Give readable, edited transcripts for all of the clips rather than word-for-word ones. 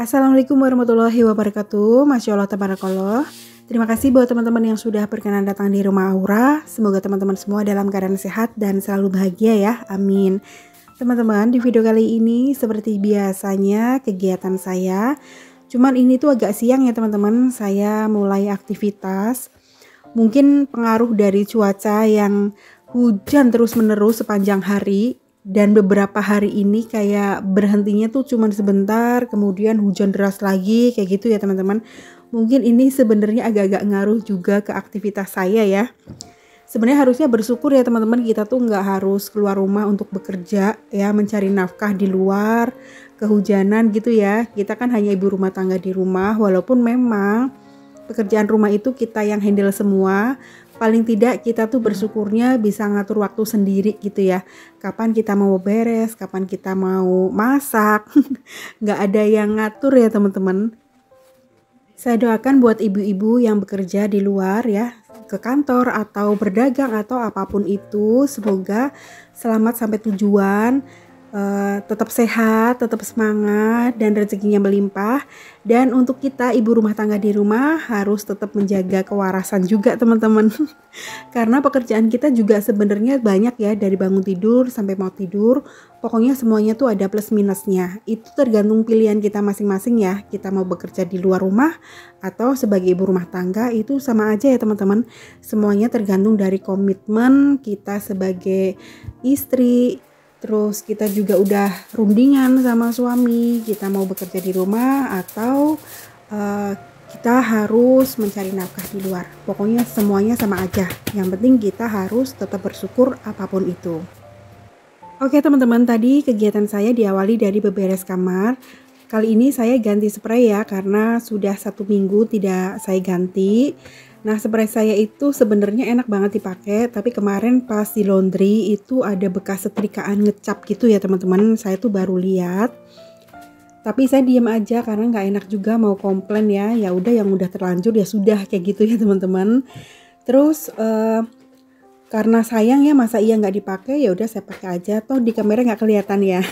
Assalamualaikum warahmatullahi wabarakatuh. Masya Allah tabarakallah. Terima kasih buat teman-teman yang sudah berkenan datang di rumah Aura. Semoga teman-teman semua dalam keadaan sehat dan selalu bahagia ya, amin. Teman-teman, di video kali ini seperti biasanya kegiatan saya, cuman ini tuh agak siang ya teman-teman. Saya mulai aktivitas. Mungkin pengaruh dari cuaca yang hujan terus-menerus sepanjang hari. Dan beberapa hari ini kayak berhentinya tuh cuman sebentar, kemudian hujan deras lagi, kayak gitu ya teman-teman. Mungkin ini sebenarnya agak-agak ngaruh juga ke aktivitas saya ya. Sebenarnya harusnya bersyukur ya teman-teman, kita tuh nggak harus keluar rumah untuk bekerja ya, mencari nafkah di luar, kehujanan gitu ya. Kita kan hanya ibu rumah tangga di rumah, walaupun memang pekerjaan rumah itu kita yang handle semua. Paling tidak kita tuh bersyukurnya bisa ngatur waktu sendiri gitu ya. Kapan kita mau beres, kapan kita mau masak. Nggak ada yang ngatur ya teman-teman. Saya doakan buat ibu-ibu yang bekerja di luar ya, ke kantor atau berdagang atau apapun itu, semoga selamat sampai tujuan. Tetap sehat, tetap semangat, dan rezekinya melimpah. Dan untuk kita ibu rumah tangga di rumah harus tetap menjaga kewarasan juga teman-teman. Karena pekerjaan kita juga sebenarnya banyak ya, dari bangun tidur sampai mau tidur. Pokoknya semuanya tuh ada plus minusnya. Itu tergantung pilihan kita masing-masing ya. Kita mau bekerja di luar rumah atau sebagai ibu rumah tangga, itu sama aja ya teman-teman. Semuanya tergantung dari komitmen kita sebagai istri. Terus kita juga udah rundingan sama suami, kita mau bekerja di rumah atau kita harus mencari nafkah di luar. Pokoknya semuanya sama aja. Yang penting kita harus tetap bersyukur apapun itu. Oke teman-teman, tadi kegiatan saya diawali dari beberes kamar. Kali ini saya ganti spray ya, karena sudah 1 minggu tidak saya ganti. Nah, spray saya itu sebenarnya enak banget dipakai, tapi kemarin pas di laundry itu ada bekas setrikaan ngecap gitu ya teman-teman. Saya tuh baru lihat. Tapi saya diam aja karena nggak enak juga mau komplain ya. Ya udah, yang udah terlanjur ya sudah, kayak gitu ya teman-teman. Terus karena sayang ya, masa iya nggak dipakai, ya udah saya pakai aja. Toh di kamera nggak kelihatan ya.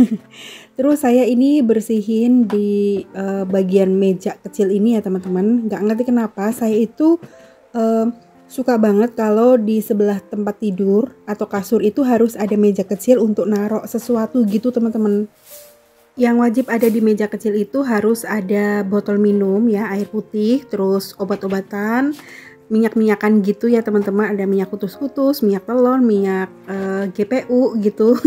Terus saya ini bersihin di bagian meja kecil ini ya teman-teman. Nggak ngerti kenapa saya itu suka banget kalau di sebelah tempat tidur atau kasur itu harus ada meja kecil untuk naruh sesuatu gitu teman-teman. Yang wajib ada di meja kecil itu harus ada botol minum ya, air putih, terus obat-obatan, minyak-minyakan gitu ya teman-teman. Ada minyak kutus-kutus, minyak telon, minyak GPU gitu.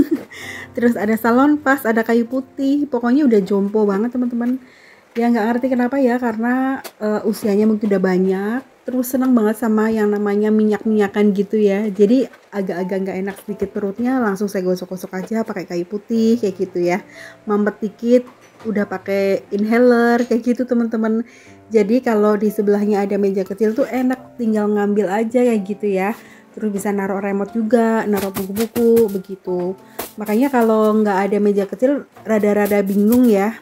Terus ada salon pas, ada kayu putih. Pokoknya udah jompo banget teman-teman. Ya nggak ngerti kenapa ya, karena usianya mungkin udah banyak. Terus senang banget sama yang namanya minyak-minyakan gitu ya. Jadi agak-agak nggak enak sedikit perutnya, langsung saya gosok-gosok aja pakai kayu putih kayak gitu ya. Mampet dikit udah pakai inhaler kayak gitu teman-teman. Jadi kalau di sebelahnya ada meja kecil tuh enak, tinggal ngambil aja kayak gitu ya. Terus bisa naruh remote juga, naruh buku-buku begitu. Makanya kalau nggak ada meja kecil rada-rada bingung ya.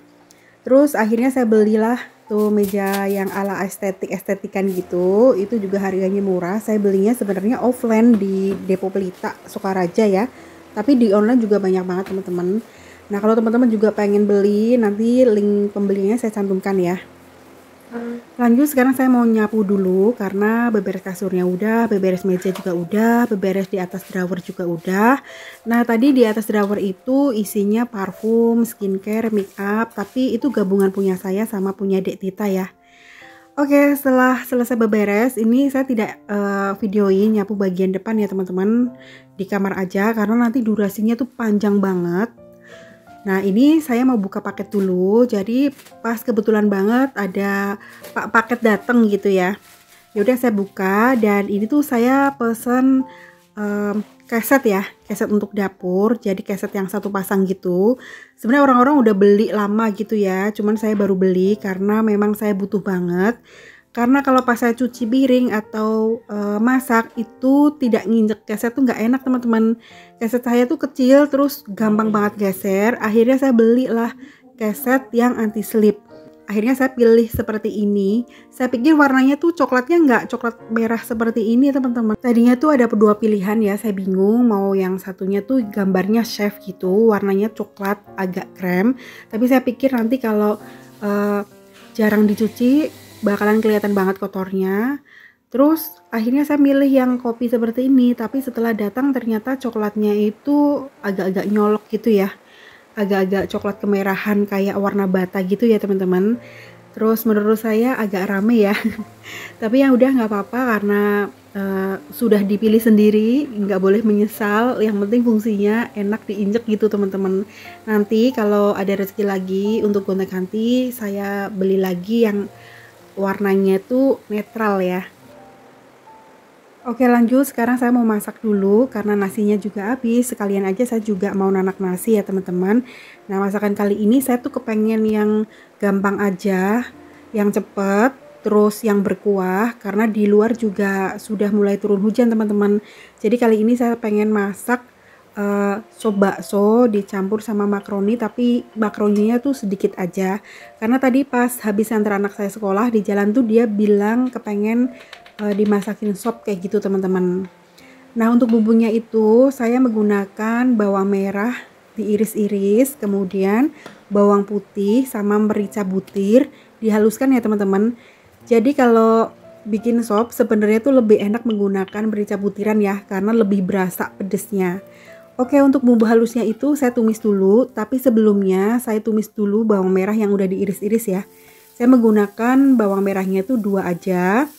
Terus akhirnya saya belilah tuh meja yang ala estetikan gitu. Itu juga harganya murah. Saya belinya sebenarnya offline di Depo Pelita Sukaraja ya. Tapi di online juga banyak banget teman-teman. Nah, kalau teman-teman juga pengen beli, nanti link pembeliannya saya cantumkan ya. Lanjut, sekarang saya mau nyapu dulu karena beberes kasurnya udah, beberes meja juga udah, beberes di atas drawer juga udah. Nah, tadi di atas drawer itu isinya parfum, skincare, make up, tapi itu gabungan punya saya sama punya Dek Tita ya. Oke, setelah selesai beberes, ini saya tidak videoin nyapu bagian depan ya teman-teman, di kamar aja karena nanti durasinya tuh panjang banget. Nah, ini saya mau buka paket dulu. Jadi pas kebetulan banget ada paket datang gitu ya. Ya udah saya buka, dan ini tuh saya pesen keset ya, keset untuk dapur. Jadi keset yang satu pasang gitu. Sebenarnya orang-orang udah beli lama gitu ya. Cuman saya baru beli karena memang saya butuh banget. Karena kalau pas saya cuci piring atau masak itu tidak nginjek keset tuh nggak enak teman-teman. Keset saya tuh kecil, terus gampang banget geser. Akhirnya saya belilah keset yang anti slip. Akhirnya saya pilih seperti ini. Saya pikir warnanya tuh coklatnya nggak coklat merah seperti ini teman-teman. Tadinya tuh ada 2 pilihan ya, saya bingung mau yang satunya tuh gambarnya chef gitu, warnanya coklat agak krem. Tapi saya pikir nanti kalau uh, jarang dicuci, bakalan kelihatan banget kotornya. Terus akhirnya saya milih yang kopi seperti ini, tapi setelah datang ternyata coklatnya itu agak-agak nyolok gitu ya. Agak-agak coklat kemerahan kayak warna bata gitu ya teman-teman. Terus menurut saya agak rame ya. Tapi yang udah nggak apa-apa karena sudah dipilih sendiri, nggak boleh menyesal. Yang penting fungsinya enak diinjek gitu teman-teman. Nanti kalau ada rezeki lagi untuk gonta-ganti, saya beli lagi yang warnanya tuh netral ya. Oke lanjut, sekarang saya mau masak dulu karena nasinya juga habis. Sekalian aja saya juga mau nanak nasi ya teman-teman. Nah masakan kali ini saya tuh kepengen yang gampang aja, yang cepet, terus yang berkuah. Karena di luar juga sudah mulai turun hujan teman-teman. Jadi kali ini saya pengen masak sop bakso dicampur sama makaroni, tapi makaroninya tuh sedikit aja. Karena tadi pas habis antar anak saya sekolah di jalan tuh dia bilang kepengen dimasakin sop kayak gitu teman-teman. Nah untuk bumbunya itu saya menggunakan bawang merah diiris-iris, kemudian bawang putih sama merica butir dihaluskan ya teman-teman. Jadi kalau bikin sop sebenarnya tuh lebih enak menggunakan merica butiran ya, karena lebih berasa pedesnya. Oke, untuk bumbu halusnya itu saya tumis dulu, tapi sebelumnya saya tumis dulu bawang merah yang udah diiris-iris ya. Saya menggunakan bawang merahnya itu 2 aja.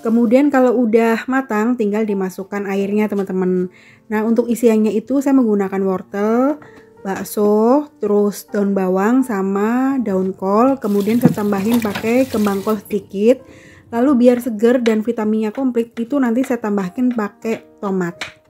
Kemudian kalau udah matang tinggal dimasukkan airnya teman-teman. Nah untuk isiannya itu saya menggunakan wortel, bakso, terus daun bawang sama daun kol. Kemudian saya tambahin pakai kembang kol sedikit. Lalu biar seger dan vitaminnya komplit itu nanti saya tambahkan pakai tomat.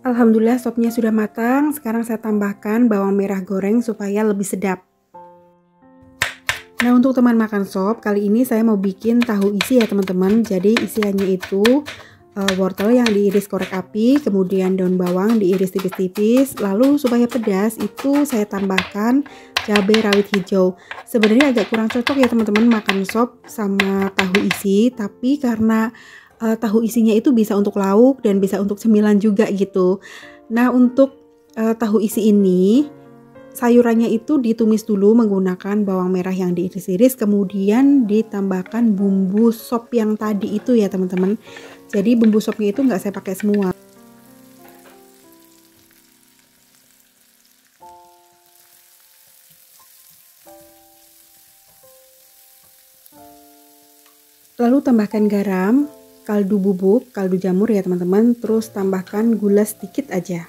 Alhamdulillah sopnya sudah matang. Sekarang saya tambahkan bawang merah goreng supaya lebih sedap. Nah untuk teman makan sop, kali ini saya mau bikin tahu isi ya teman-teman. Jadi isiannya itu wortel yang diiris korek api, kemudian daun bawang diiris tipis-tipis. Lalu supaya pedas itu saya tambahkan cabai rawit hijau. Sebenarnya agak kurang cocok ya teman-teman makan sop sama tahu isi, tapi karena tahu isinya itu bisa untuk lauk dan bisa untuk cemilan juga gitu. Nah untuk tahu isi ini sayurannya itu ditumis dulu menggunakan bawang merah yang diiris-iris, kemudian ditambahkan bumbu sop yang tadi itu ya teman-teman. Jadi bumbu sopnya itu nggak saya pakai semua. Lalu tambahkan garam, kaldu bubuk, kaldu jamur ya teman-teman, terus tambahkan gula sedikit aja.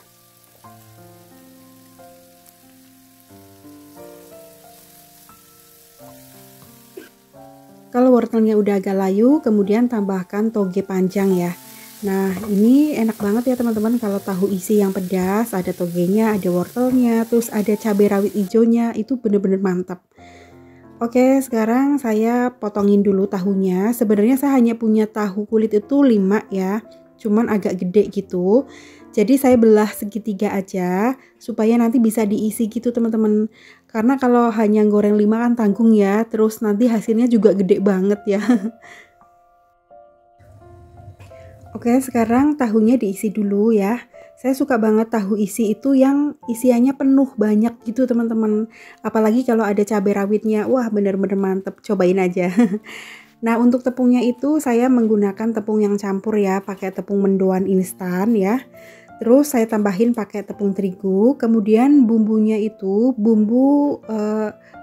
Kalau wortelnya udah agak layu, kemudian tambahkan toge panjang ya. Nah ini enak banget ya teman-teman kalau tahu isi yang pedas, ada togenya, ada wortelnya, terus ada cabai rawit hijaunya, itu bener-bener mantap. Oke, sekarang saya potongin dulu tahunya. Sebenarnya saya hanya punya tahu kulit itu 5 ya. cuman agak gede gitu. Jadi saya belah segitiga aja supaya nanti bisa diisi gitu teman-teman. Karena kalau hanya goreng 5 kan tanggung ya, terus nanti hasilnya juga gede banget ya. Oke, sekarang tahunya diisi dulu ya. Saya suka banget tahu isi itu yang isiannya penuh banyak gitu teman-teman. Apalagi kalau ada cabai rawitnya, wah bener-bener mantep, cobain aja. Nah, untuk tepungnya itu saya menggunakan tepung yang campur ya, pakai tepung mendoan instan ya. Terus saya tambahin pakai tepung terigu, kemudian bumbunya itu bumbu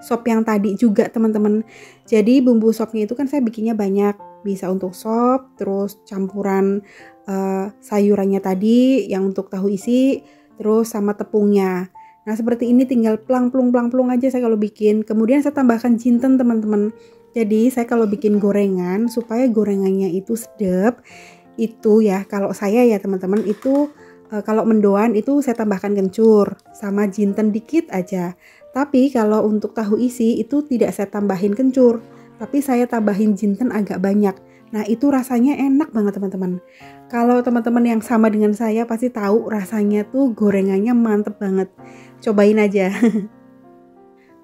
sop yang tadi juga teman-teman. Jadi bumbu sopnya itu kan saya bikinnya banyak, bisa untuk sop, terus campuran sayurannya tadi yang untuk tahu isi, terus sama tepungnya. Nah seperti ini tinggal plang-plung aja saya kalau bikin. Kemudian saya tambahkan jinten teman-teman. Jadi saya kalau bikin gorengan supaya gorengannya itu sedap, itu ya kalau saya ya teman-teman itu kalau mendoan itu saya tambahkan kencur sama jinten dikit aja. Tapi kalau untuk tahu isi itu tidak saya tambahin kencur, tapi saya tambahin jinten agak banyak. Nah itu rasanya enak banget teman-teman. Kalau teman-teman yang sama dengan saya pasti tahu rasanya tuh gorengannya mantep banget. Cobain aja.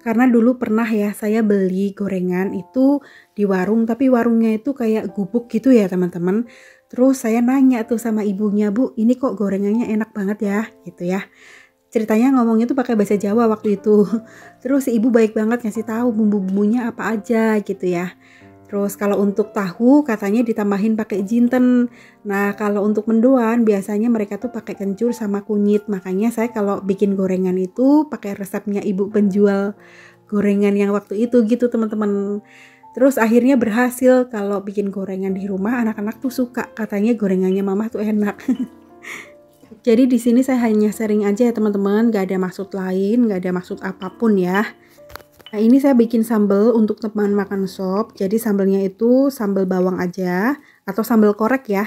Karena dulu pernah ya saya beli gorengan itu di warung, tapi warungnya itu kayak gubuk gitu ya teman-teman. Terus saya nanya tuh sama ibunya, "Bu, ini kok gorengannya enak banget ya?" gitu ya. Ceritanya ngomongnya tuh pakai bahasa Jawa waktu itu. Terus si ibu baik banget ngasih tahu bumbu-bumbunya apa aja gitu ya. Terus kalau untuk tahu katanya ditambahin pakai jinten. Nah, kalau untuk mendoan biasanya mereka tuh pakai kencur sama kunyit. Makanya saya kalau bikin gorengan itu pakai resepnya ibu penjual gorengan yang waktu itu gitu teman-teman. Terus akhirnya berhasil kalau bikin gorengan di rumah, anak-anak tuh suka, katanya gorengannya mama tuh enak. Jadi di sini saya hanya sharing aja ya teman-teman, gak ada maksud lain, gak ada maksud apapun ya. Nah ini saya bikin sambal untuk teman makan sop. Jadi sambalnya itu sambal bawang aja atau sambal korek ya.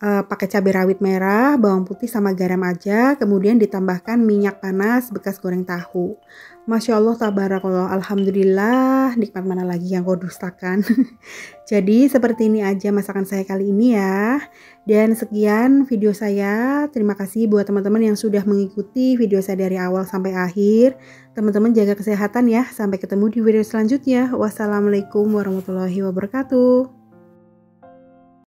Pakai cabai rawit merah, bawang putih sama garam aja, kemudian ditambahkan minyak panas bekas goreng tahu. Masya Allah tabarakallah, alhamdulillah, nikmat mana lagi yang kau dustakan. Jadi seperti ini aja masakan saya kali ini ya. Dan sekian video saya, terima kasih buat teman-teman yang sudah mengikuti video saya dari awal sampai akhir. Teman-teman jaga kesehatan ya, sampai ketemu di video selanjutnya. Wassalamualaikum warahmatullahi wabarakatuh.